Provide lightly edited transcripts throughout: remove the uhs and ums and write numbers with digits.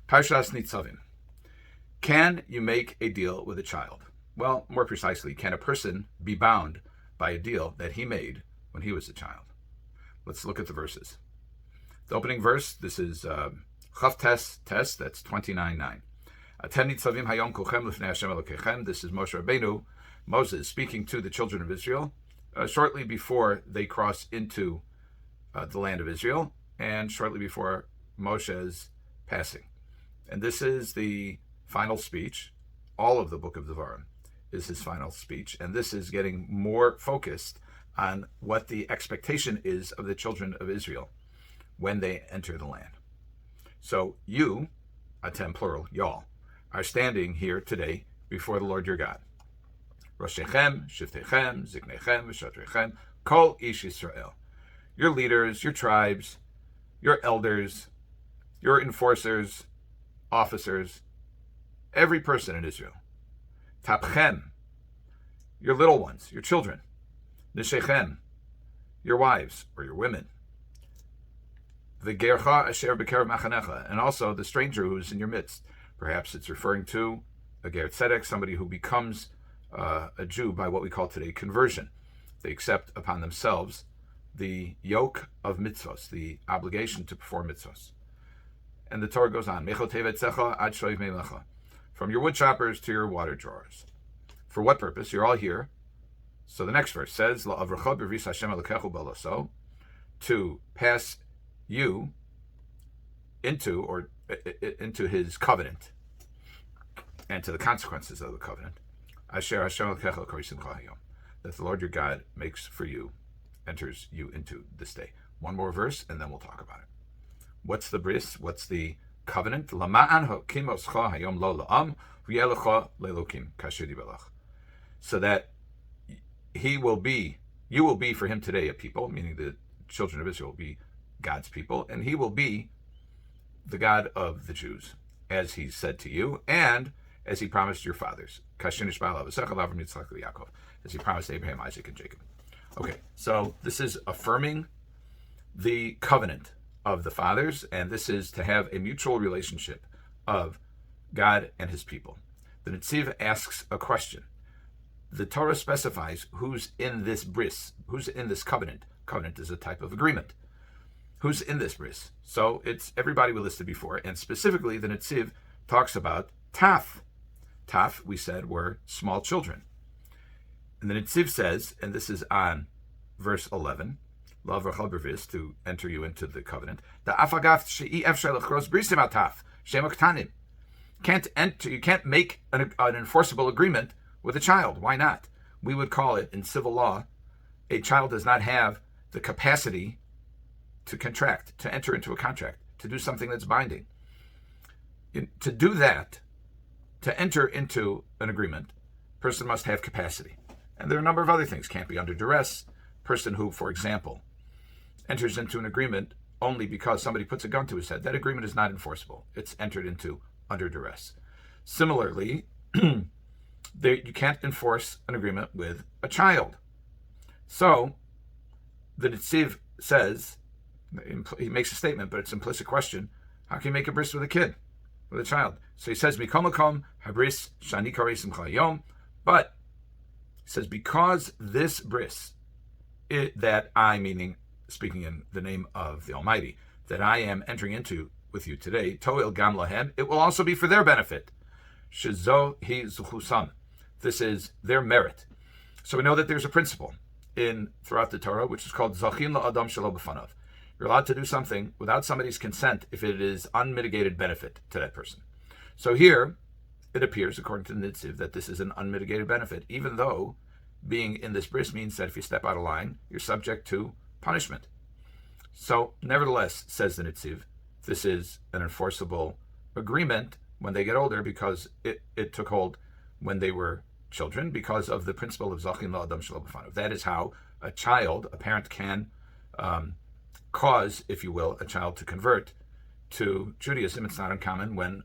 Parshas Nitzavim. Can you make a deal with a child? Well, more precisely, can a person be bound by a deal that he made when he was a child? Let's look at the verses. The opening verse, this is Chav Tes, that's 29:9. Atem Nitzavim hayom kulchem lifnei Hashem Elokechem. This is Moshe Rabbeinu, Moses, speaking to the children of Israel shortly before they cross into the land of Israel and shortly before Moshe's passing. And this is the final speech. All of the book of Devarim is his final speech, and this is getting more focused on what the expectation is of the children of Israel when they enter the land. So you, atem plural, y'all, are standing here today before the Lord your God. Roshechem, Shiftechem, Ziknechem, V'Shatrechem, Kol Ish Yisrael. Your leaders, your tribes, your elders, your enforcers, officers, every person in Israel. Tapchem, your little ones, your children. Nishechem, your wives or your women. V'gercha asher b'kerev machanecha, and also the stranger who is in your midst. Perhaps it's referring to a ger tzedek, somebody who becomes a Jew by what we call today conversion. They accept upon themselves the yoke of mitzvos, the obligation to perform mitzvos. And the Torah goes on, from your wood choppers to your water drawers. For what purpose? You're all here. So the next verse says, to pass you into his covenant and to the consequences of the covenant. That the Lord your God makes for you, enters you into this day. One more verse, and then we'll talk about it. What's the bris? What's the covenant? So that you will be for him today a people, meaning the children of Israel will be God's people, and he will be the God of the Jews, as he said to you, and as he promised your fathers, as he promised Abraham, Isaac, and Jacob. Okay, so this is affirming the covenant of the fathers, and this is to have a mutual relationship of God and his people. The Nitziv asks a question. The Torah specifies who's in this bris, who's in this covenant. Covenant is a type of agreement. Who's in this bris? So it's everybody we listed before, and specifically the Nitziv talks about Taf. Taf, we said, were small children. And the Nitziv says, and this is on verse 11, to enter you into the covenant. You can't make an enforceable agreement with a child. Why not? We would call it, in civil law, a child does not have the capacity to contract, to enter into a contract, to do something that's binding. To do that, to enter into an agreement, person must have capacity. And there are a number of other things. Can't be under duress. Person who, for example, enters into an agreement only because somebody puts a gun to his head, that agreement is not enforceable. It's entered into under duress. Similarly, you can't enforce an agreement with a child. So, the Nitziv says, he makes a statement, but it's an implicit question, how can you make a bris with a kid, with a child? So he says, Mikom habris shani karei simcha yom, but he says, because this bris, that I, meaning speaking in the name of the Almighty, that I am entering into with you today, toil gam lahem, it will also be for their benefit. Shezo hi zuchusam. This is their merit. So we know that there's a principle throughout the Torah, which is called zachin la'adam shelo b'fanav. You're allowed to do something without somebody's consent if it is unmitigated benefit to that person. So here, it appears, according to the Nitziv, that this is an unmitigated benefit, even though being in this bris means that if you step out of line, you're subject to punishment. So, nevertheless, says the Nitziv, this is an enforceable agreement when they get older because it took hold when they were children because of the principle of zachin la'adam shelo b'fanav. That is how a parent can cause, if you will, a child to convert to Judaism. It's not uncommon when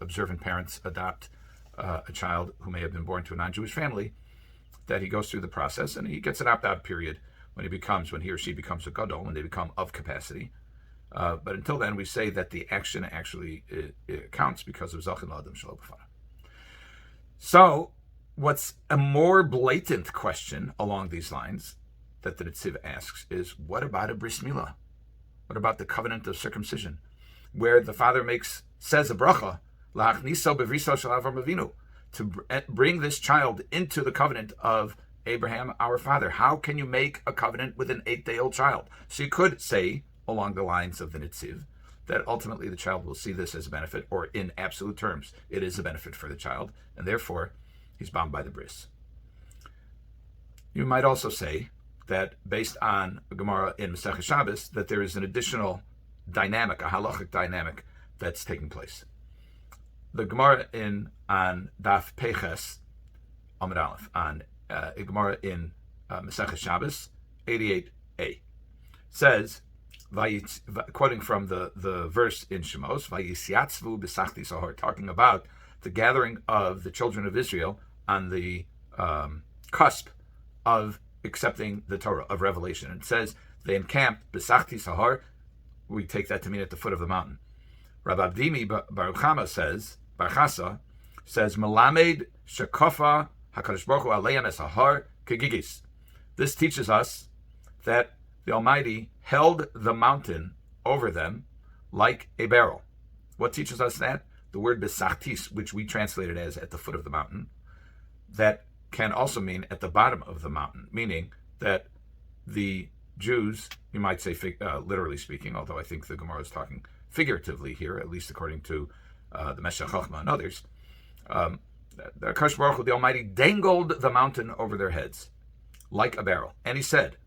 observant parents adopt a child who may have been born to a non-Jewish family, that he goes through the process and he gets an opt-out period when he or she becomes a gadol, when they become of capacity, But until then, we say that the action actually it counts because of Zachin L'Adam Shelo B'Fanav. So, what's a more blatant question along these lines that the Nitziv asks is, what about a bris milah? What about the covenant of circumcision, where the father says a bracha, la'achniso bevriso shel Avram Avinu, to bring this child into the covenant of Abraham, our father? How can you make a covenant with an 8-day-old child? So you could say, along the lines of the Nitziv, that ultimately the child will see this as a benefit, or in absolute terms, it is a benefit for the child, and therefore he's bound by the bris. You might also say that based on a Gemara in Masechet Shabbos, that there is an additional dynamic, a halachic dynamic that's taking place. The Gemara on Daf Peches Amud Aleph, on a Gemara in Masechet Shabbos 88a, says, quoting from the verse in Shemos, Vayisyatzvu b'sachti sahar, talking about the gathering of the children of Israel on the cusp of accepting the Torah, of revelation. It says they encamped b'sachti sahar. We take that to mean at the foot of the mountain. Rabbi Abdimi Baruch Chama says, Barchasa says, Melamed shekofa HaKadosh Baruch Hu Aleim es hahar kegigis. This teaches us that the Almighty held the mountain over them like a barrel. What teaches us that? The word besachtis, which we translated as at the foot of the mountain, that can also mean at the bottom of the mountain, meaning that the Jews, you might say literally speaking, although I think the Gemara is talking figuratively here, at least according to the Meshech Chochmah and others, the Akash Baruch Hu, the Almighty, dangled the mountain over their heads like a barrel. And he said,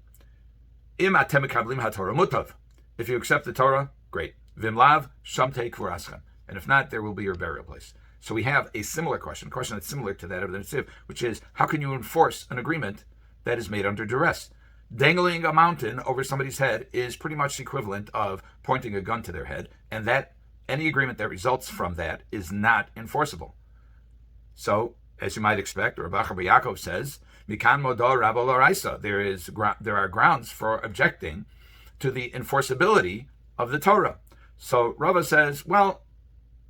Im atem mekablim haTorah mutav. If you accept the Torah, great. Vimlav shamtei kvoraschem. And if not, there will be your burial place. So we have a similar question, a question that's similar to that of the Nitziv, which is, how can you enforce an agreement that is made under duress? Dangling a mountain over somebody's head is pretty much the equivalent of pointing a gun to their head, and that any agreement that results from that is not enforceable. So, as you might expect, Rabbi Yaakov says, Mikan modor rabo l'oraisa. There are grounds for objecting to the enforceability of the Torah. So Rava says, well,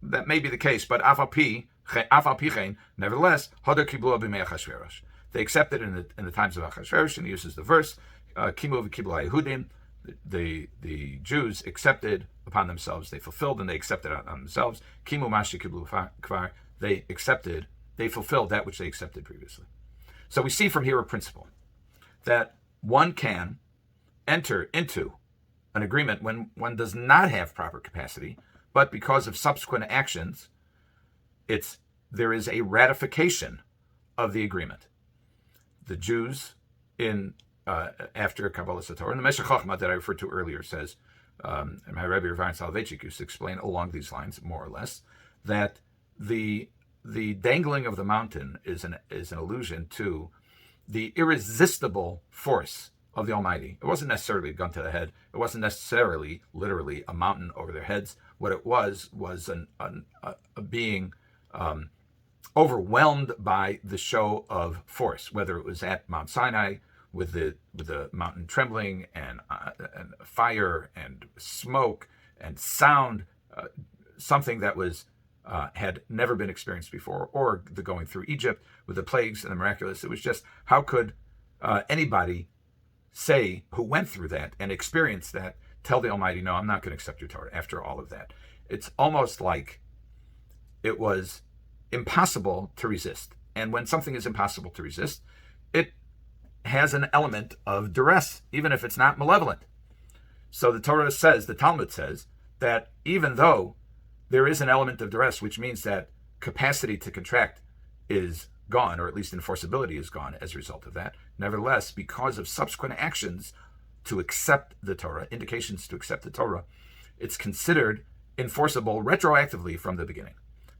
that may be the case, but afal pichein, nevertheless, hodar kiblu b'mei Achashverosh. They accepted in the times of Achashverosh, and he uses the verse, Kimu v'kiblu Yehudim. The Jews accepted upon themselves, they fulfilled and they accepted on themselves. Kimu mashi kiblu kvar. They fulfilled that which they accepted previously. So we see from here a principle that one can enter into an agreement when one does not have proper capacity, but because of subsequent actions, there is a ratification of the agreement. The Jews after Kabbalah Satorah, and the Meshech Chochmah that I referred to earlier says, and my Rabbi Revan Soloveitchik used to explain along these lines, more or less, that the dangling of the mountain is an allusion to the irresistible force of the Almighty. It wasn't necessarily a gun to the head. It wasn't necessarily, literally, a mountain over their heads. What it was a being overwhelmed by the show of force, whether it was at Mount Sinai with the mountain trembling and fire and smoke and sound, something that was had never been experienced before, or the going through Egypt with the plagues and the miraculous. It was just, how could anybody say, who went through that and experienced that, tell the Almighty, no, I'm not going to accept your Torah after all of that? It's almost like it was impossible to resist. And when something is impossible to resist, it has an element of duress, even if it's not malevolent. So the Torah says, the Talmud says, that even though there is an element of duress, which means that capacity to contract is gone, or at least enforceability is gone as a result of that, nevertheless, because of subsequent actions to accept the Torah, indications to accept the Torah, it's considered enforceable retroactively from the beginning.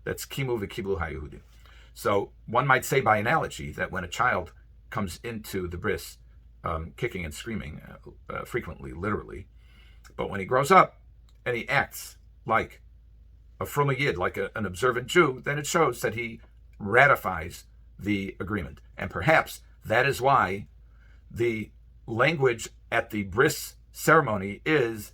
That's kimu v'kiblu haYehudim. So one might say by analogy that when a child comes into the bris, kicking and screaming, frequently, literally, but when he grows up and he acts like a frum yid, like an observant Jew, then it shows that he ratifies the agreement. And perhaps that is why the language at the bris ceremony is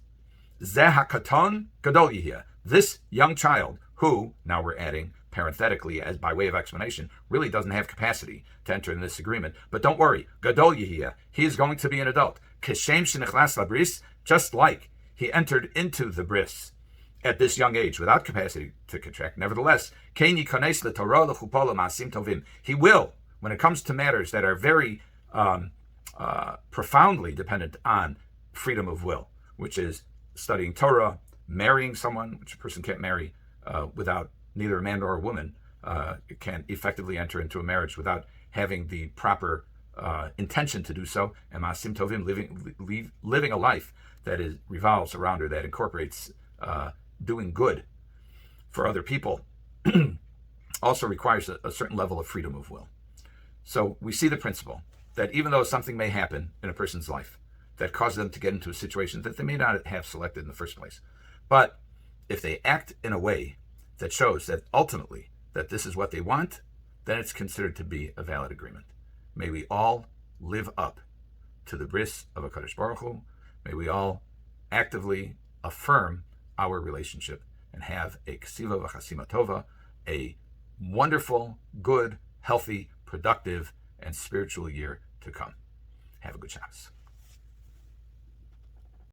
Zeh hakaton gadol yihya. This young child, who, now we're adding parenthetically as by way of explanation, really doesn't have capacity to enter in this agreement. But don't worry, gadol yihya, he is going to be an adult. Keshem shenichlas labris, just like he entered into the bris at this young age without capacity to contract. Nevertheless, he will, when it comes to matters that are very profoundly dependent on freedom of will, which is studying Torah, marrying someone, which a person can't marry without neither a man nor a woman can effectively enter into a marriage without having the proper intention to do so, and masim tovim, living a life that revolves around or that incorporates doing good for other people, also requires a certain level of freedom of will. So we see the principle that even though something may happen in a person's life that causes them to get into a situation that they may not have selected in the first place, but if they act in a way that shows that ultimately that this is what they want, then it's considered to be a valid agreement. May we all live up to the bris of HaKadosh Baruch Hu. May we all actively affirm our relationship and have a ksiva v'chasima tova, a wonderful, good, healthy, productive, and spiritual year to come. Have a good Shabbos.